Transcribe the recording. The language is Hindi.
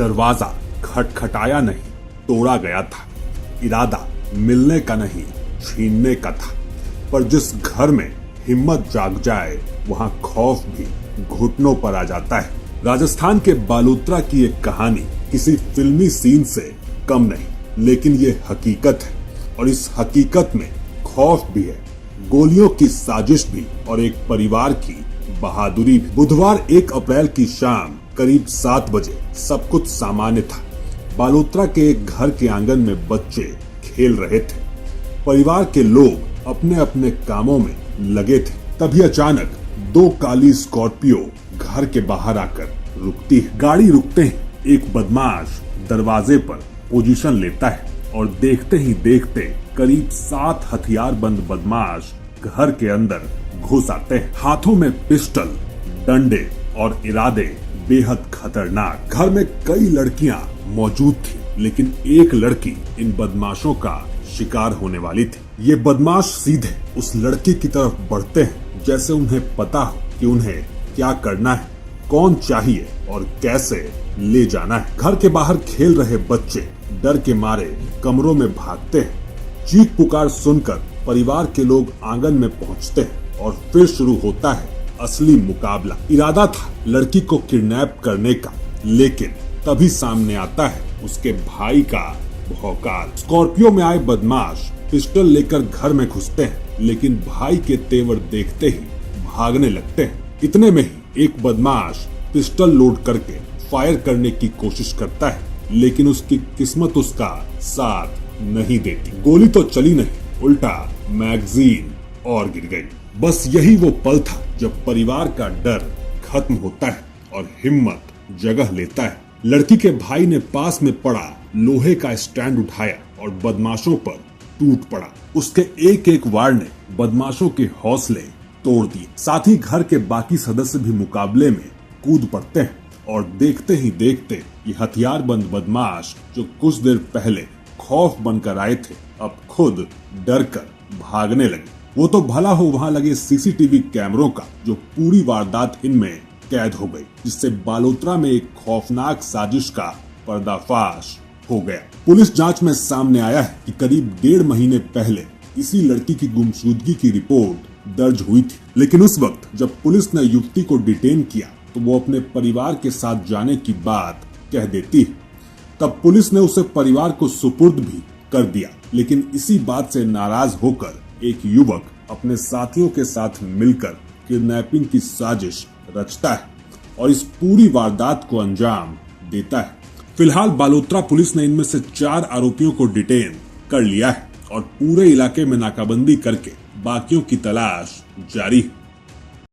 दरवाजा खटखटाया नहीं, तोड़ा गया था। इरादा मिलने का नहीं, छीनने का था। पर जिस घर में हिम्मत जाग जाए, वहां खौफ भी घुटनों पर आ जाता है। राजस्थान के बालोतरा की एक कहानी किसी फिल्मी सीन से कम नहीं, लेकिन ये हकीकत है और इस हकीकत में खौफ भी है, गोलियों की साजिश भी और एक परिवार की बहादुरी भी। बुधवार 1 अप्रैल की शाम करीब 7 बजे सब कुछ सामान्य था। बालोतरा के एक घर के आंगन में बच्चे खेल रहे थे। परिवार के लोग अपने अपने कामों में लगे थे। तभी अचानक 2 काली स्कॉर्पियो घर के बाहर आकर रुकती है। गाड़ी रुकते ही एक बदमाश दरवाजे पर पोजीशन लेता है और देखते ही देखते करीब 7 हथियारबंद बदमाश घर के अंदर घुस आते हैं। हाथों में पिस्टल, डंडे और इरादे बेहद खतरनाक। घर में कई लड़कियां मौजूद थी, लेकिन एक लड़की इन बदमाशों का शिकार होने वाली थी। ये बदमाश सीधे उस लड़की की तरफ बढ़ते हैं, जैसे उन्हें पता हो कि उन्हें क्या करना है, कौन चाहिए और कैसे ले जाना है। घर के बाहर खेल रहे बच्चे डर के मारे कमरों में भागते हैं। चीख पुकार सुनकर परिवार के लोग आंगन में पहुंचते हैं और फिर शुरू होता है असली मुकाबला। इरादा था लड़की को किडनैप करने का, लेकिन तभी सामने आता है उसके भाई का भौकाल। स्कॉर्पियो में आए बदमाश पिस्टल लेकर घर में घुसते हैं, लेकिन भाई के तेवर देखते ही भागने लगते हैं। इतने में ही एक बदमाश पिस्टल लोड करके फायर करने की कोशिश करता है, लेकिन उसकी किस्मत उसका साथ नहीं देती। गोली तो चली नहीं, उल्टा मैगजीन और गिर गई। बस यही वो पल था जब परिवार का डर खत्म होता है और हिम्मत जगह लेता है। लड़की के भाई ने पास में पड़ा लोहे का स्टैंड उठाया और बदमाशों पर टूट पड़ा। उसके एक एक वार ने बदमाशों के हौसले तोड़ दिए। साथ ही घर के बाकी सदस्य भी मुकाबले में कूद पड़ते हैं और देखते ही देखते ये हथियारबंद बदमाश जो कुछ देर पहले खौफ बनकर आए थे, अब खुद डर कर भागने लगे। वो तो भला हो वहां लगे सीसीटीवी कैमरों का, जो पूरी वारदात इनमें कैद हो गई, जिससे बालोतरा में एक खौफनाक साजिश का पर्दाफाश हो गया। पुलिस जांच में सामने आया है कि करीब 1.5 महीने पहले इसी लड़की की गुमशुदगी की रिपोर्ट दर्ज हुई थी, लेकिन उस वक्त जब पुलिस ने युवती को डिटेन किया तो वो अपने परिवार के साथ जाने की बात कह देती है। तब पुलिस ने उसे परिवार को सुपुर्द भी कर दिया, लेकिन इसी बात से नाराज होकर एक युवक अपने साथियों के साथ मिलकर किडनैपिंग की साजिश रचता है और इस पूरी वारदात को अंजाम देता है। फिलहाल बालोतरा पुलिस ने इनमें से 4 आरोपियों को डिटेन कर लिया है और पूरे इलाके में नाकाबंदी करके बाकियों की तलाश जारी है।